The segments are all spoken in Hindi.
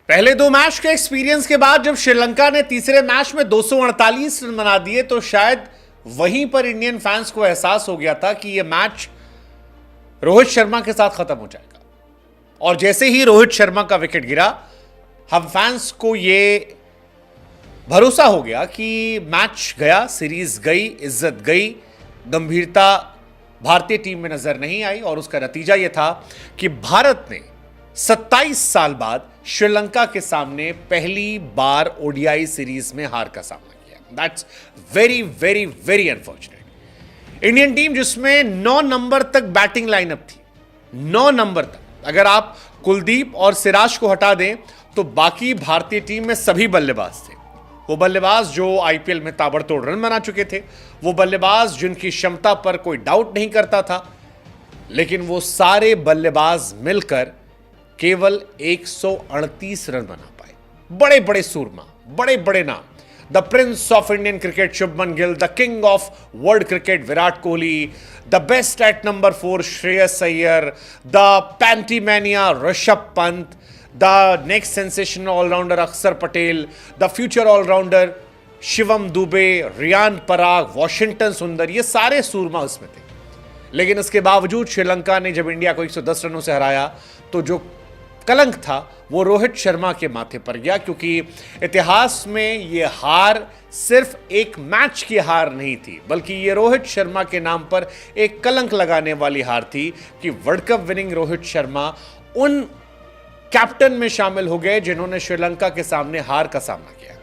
पहले दो मैच के एक्सपीरियंस के बाद जब श्रीलंका ने तीसरे मैच में 248 रन बना दिए तो शायद वहीं पर इंडियन फैंस को एहसास हो गया था कि यह मैच रोहित शर्मा के साथ खत्म हो जाएगा। और जैसे ही रोहित शर्मा का विकेट गिरा, हम फैंस को यह भरोसा हो गया कि मैच गया, सीरीज गई, इज्जत गई, गंभीरता भारतीय टीम में नजर नहीं आई। और उसका नतीजा यह था कि भारत ने 27 साल बाद श्रीलंका के सामने पहली बार ओडीआई सीरीज में हार का सामना किया। That's very very very unfortunate. Indian team जिसमें 9 नंबर तक बैटिंग लाइनअप थी, 9 नंबर तक, अगर आप कुलदीप और सिराज को हटा दें तो बाकी भारतीय टीम में सभी बल्लेबाज थे। वो बल्लेबाज जो आईपीएल में ताबड़तोड़ रन बना चुके थे, वो बल्लेबाज जिनकी क्षमता पर कोई डाउट नहीं करता था, लेकिन वो सारे बल्लेबाज मिलकर केवल 138 रन बना पाए। बड़े बड़े सूरमा, बड़े बड़े नाम, the prince of Indian cricket Shubman Gill, the king of world cricket Virat Kohli, the best at number 4 Shreyas Iyer, the pantimania Rishabh Pant, the next sensational allrounder Axar Patel, the future allrounder Shivam Dube, Riyan Parag, Washington Sundar, ये सारे सूरमा उसमें थे। लेकिन इसके बावजूद श्रीलंका ने जब इंडिया को 110 रनों से हराया तो जो कलंक था वो रोहित शर्मा के माथे पर गया, क्योंकि इतिहास में यह हार सिर्फ एक मैच की हार नहीं थी, बल्कि यह रोहित शर्मा के नाम पर एक कलंक लगाने वाली हार थी कि world cup winning Rohit Sharma उन कैप्टन में शामिल हो गए जिन्होंने श्रीलंका के सामने हार का सामना किया।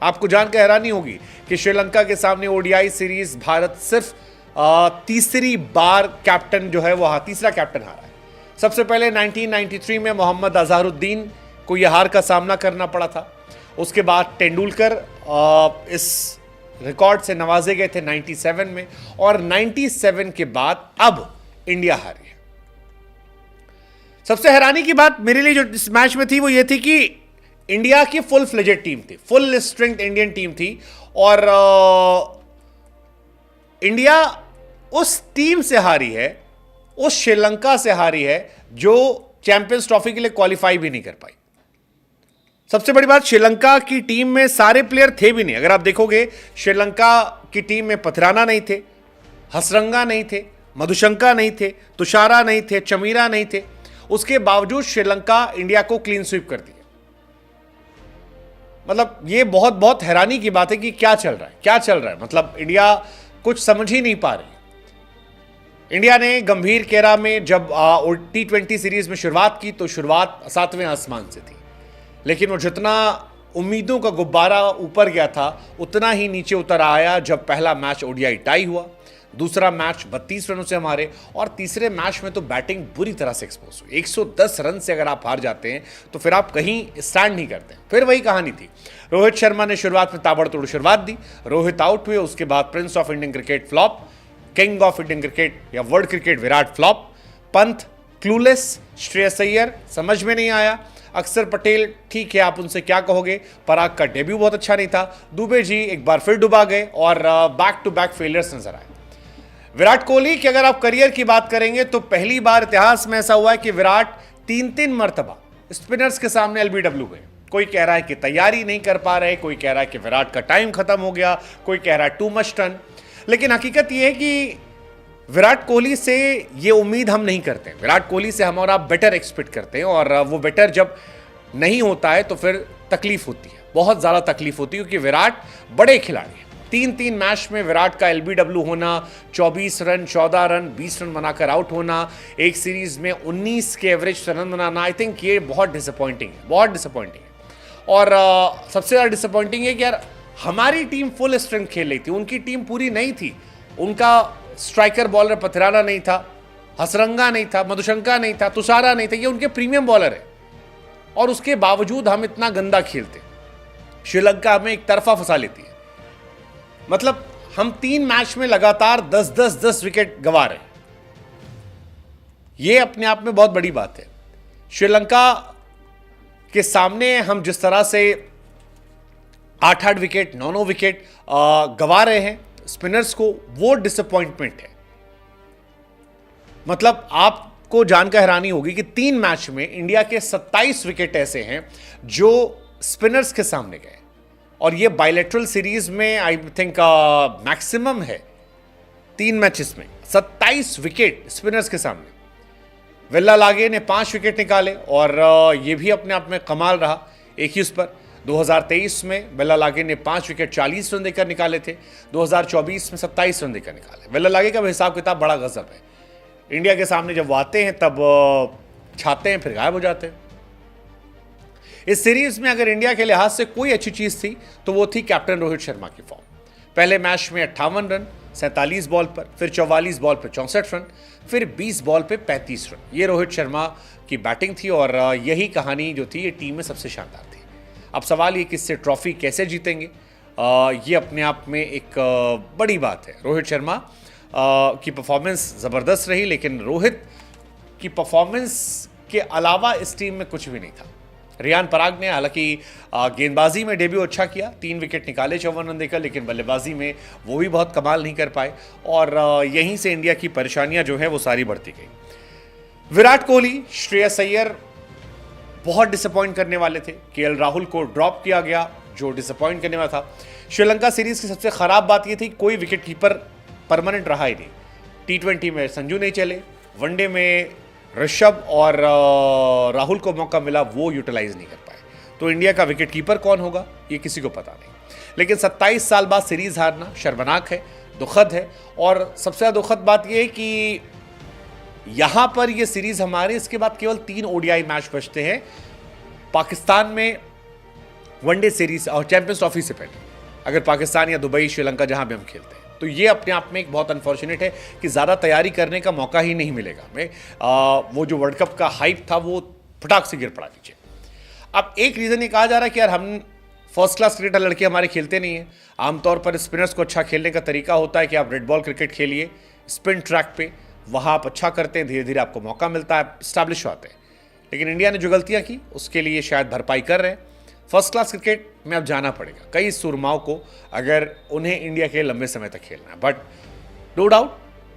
आपको जानकर हैरानी होगी कि श्रीलंका के सामने ओडीआई सीरीज भारत सिर्फ तीसरी बार कैप्टन जो है वो तीसरा कैप्टन हारा है। सबसे पहले 1993 में मोहम्मद अजहरुद्दीन को यह हार का सामना करना पड़ा था। उसके बाद तेंदुलकर इस रिकॉर्ड से नवाजे गए थे 97 में, और 97 के बाद अब इंडिया हारी है। सबसे हैरानी की बात मेरे लिए जो इस मैच में थी वो ये थी कि इंडिया की फुल फ्लेजेड टीम थी, फुल स्ट्रेंथ इंडियन टीम थी, और इंडिया उस टीम से हारी है, उस श्रीलंका से हारी है जो चैंपियंस ट्रॉफी के लिए क्वालिफाई भी नहीं कर पाई। सबसे बड़ी बात, श्रीलंका की टीम में सारे प्लेयर थे भी नहीं। अगर आप देखोगे श्रीलंका की टीम में पथराना नहीं थे, हसरंगा नहीं थे, मधुशंका नहीं थे, तुषारा नहीं थे, चमीरा नहीं थे, उसके बावजूद श्रीलंका इंडिया को क्लीन स्वीप कर दिया। मतलब ये बहुत बहुत हैरानी की बात है कि क्या चल रहा है, क्या चल रहा है। मतलब इंडिया कुछ समझ ही नहीं पा रही। इंडिया ने गंभीर केरा में जब T20 सीरीज में शुरुआत की तो शुरुआत 7वें आसमान से थी, लेकिन वो जितना उम्मीदों का गुब्बारा ऊपर गया था उतना ही नीचे उतर आया जब पहला मैच ओडीआई टाई हुआ, दूसरा मैच 32 रनों से हमारे, और तीसरे मैच में तो बैटिंग बुरी तरह से एक्सपोज हुई। 110 रन से अगर आप हार जाते हैं तो फिर आप कहीं स्टैंड नहीं करते। फिर वही कहानी थी, रोहित शर्मा ने शुरुआत में ताबड़तोड़ शुरुआत दी, रोहित आउट हुए, उसके बाद prince of Indian cricket flop, king of Indian cricket या world cricket Virat flop, Pant clueless, Shreyas Iyer समझ में नहीं आया, अक्षर पटेल ठीक है आप उनसे क्या कहोगे, पराग का डेब्यू बहुत अच्छा नहीं था, दुबे जी एक बार फिर डुबा गए, और बैक टू बैक फेलियर्स नजर आए। विराट कोहली की अगर आप करियर की बात करेंगे तो पहली बार इतिहास में ऐसा हुआ है कि विराट 3 मर्तबा स्पिनर्स के सामने एलबीडब्ल्यू गए। कोई कह रहा है कि तैयारी नहीं कर पा रहे, कोई कह रहा है कि विराट का टाइम खत्म हो गया, कोई कह रहा है टू मच टर्न, लेकिन हकीकत यह है कि विराट कोहली से ये उम्मीद हम नहीं करते। विराट कोहली से हम और आप बेटर एक्सपेक्ट करते हैं, और वो बेटर जब नहीं होता है तो फिर तकलीफ होती है, बहुत ज़्यादा तकलीफ होती है, क्योंकि विराट बड़े खिलाड़ी हैं। 3 मैच में विराट का एलबीडब्ल्यू होना, 24 रन, 14 रन, 20 रन बनाकर आउट होना, एक सीरीज में 19 के average run banana, I think ये बहुत डिसअपॉइंटिंग है, बहुत डिसअपॉइंटिंग है। और सबसे ज़्यादा डिसअपॉइंटिंग है कि यार हमारी टीम फुल स्ट्रेंथ खेल रही थी, उनकी टीम पूरी नहीं थी। उनका स्ट्राइकर बॉलर पथराना नहीं था, हसरंगा नहीं था, मधुशंका नहीं था, तुषारा नहीं था, ये उनके प्रीमियम बॉलर है, और उसके बावजूद हम इतना गंदा खेलते। श्रीलंका हमें एक तरफा फंसा लेती है। मतलब हम 3 मैच में लगातार 10 विकेट गंवा रहे हैं, यह अपने आप में बहुत बड़ी बात है। श्रीलंका के सामने हम जिस तरह से 8 विकेट, 9 विकेट गंवा रहे हैं स्पिनर्स को, वो डिसअपॉइंटमेंट है। मतलब आप को जानकर हैरानी होगी कि 3 मैच में इंडिया के 27 विकेट ऐसे हैं जो स्पिनर्स के सामने गए, और ये बायलैटरल सीरीज में आई थिंक मैक्सिमम है। 3 मैचेस में 27 विकेट स्पिनर्स के सामने। वेल्ला लागे ने 5 विकेट निकाले, और ये भी अपने आप में कमाल रहा एक ही उस पर। 2023 में वेल्ला लागे ने 5 विकेट 40 रन देकर निकाले थे, 2024 में 27 रन देकर निकाले। वेल्ला लागे का हिसाब किताब बड़ा गजब है। इंडिया के सामने जब वो आते हैं तब छाते हैं, फिर गायब हो जाते हैं। इस सीरीज में अगर इंडिया के लिहाज से कोई अच्छी चीज थी तो वो थी कैप्टन रोहित शर्मा की फॉर्म। पहले मैच में 58 रन 47 बॉल पर, फिर 44 बॉल पर 64 रन, फिर 20 बॉल पे 35 रन। ये रोहित शर्मा की बैटिंग थी, और यही कहानी जो थी ये टीम में सबसे शानदार थी। अब सवाल ये कि इससे ट्रॉफी कैसे जीतेंगे, ये अपने आप में एक बड़ी बात है। रोहित शर्मा की परफॉर्मेंस ज़बरदस्त रही, लेकिन रोहित की परफॉर्मेंस के अलावा इस टीम में कुछ भी नहीं था। रियान पराग ने हालांकि गेंदबाजी में डेब्यू अच्छा किया, 3 विकेट निकाले 54 रन देकर, लेकिन बल्लेबाजी में वो भी बहुत कमाल नहीं कर पाए, और यहीं से इंडिया की परेशानियां जो है वो सारी बढ़ती गई। विराट कोहली, श्रेयस अय्यर बहुत डिसअपॉइंट करने वाले थे। केएल राहुल को ड्रॉप किया गया, जो डिसअपॉइंट करने वाला था। श्रीलंका सीरीज की सबसे खराब बात यह थी कोई विकेट कीपर परमानेंट रहा ही नहीं। T20 में संजू नहीं चले, वनडे में ऋषभ और राहुल को मौका मिला, वो यूटिलाइज नहीं कर पाए। तो इंडिया का विकेट कीपर कौन होगा ये किसी को पता नहीं। लेकिन 27 साल बाद सीरीज हारना शर्मनाक है, दुखद है, और सबसे ज़्यादा दुखद बात यह है कि यहां पर यह सीरीज हमारे इसके बाद केवल 3 ओडीआई मैच बचते हैं पाकिस्तान में वनडे सीरीज और चैंपियंस ट्रॉफी से पहले। अगर पाकिस्तान या दुबई, श्रीलंका जहां भी हम खेलते हैं, तो ये अपने आप में एक बहुत अनफॉर्चुनेट है कि ज़्यादा तैयारी करने का मौका ही नहीं मिलेगा हमें। वो जो वर्ल्ड कप का हाइप था वो फटाक से गिर पड़ा नीचे। अब एक रीज़न ये कहा जा रहा है कि यार हम फर्स्ट क्लास क्रिकेटर लड़के हमारे खेलते नहीं हैं। आमतौर पर स्पिनर्स को अच्छा खेलने का तरीका होता है कि आप रेड बॉल क्रिकेट खेलिए स्पिन ट्रैक पे, वहाँ आप अच्छा करते हैं, धीरे धीरे आपको मौका मिलता है, स्टैब्लिश होते हैं। लेकिन इंडिया ने जो गलतियाँ की उसके लिए शायद भरपाई कर रहे हैं। फर्स्ट क्लास क्रिकेट में अब जाना पड़ेगा कई सुरमाओं को, अगर उन्हें इंडिया के लंबे समय तक खेलना है। बट नो डाउट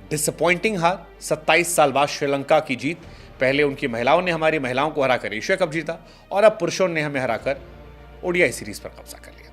डिसअपॉइंटिंग हार, 27 साल बाद श्रीलंका की जीत। पहले उनकी महिलाओं ने हमारी महिलाओं को हराकर एशिया कप जीता, और अब पुरुषों ने हमें हराकर ओडीआई सीरीज पर कब्जा कर लिया।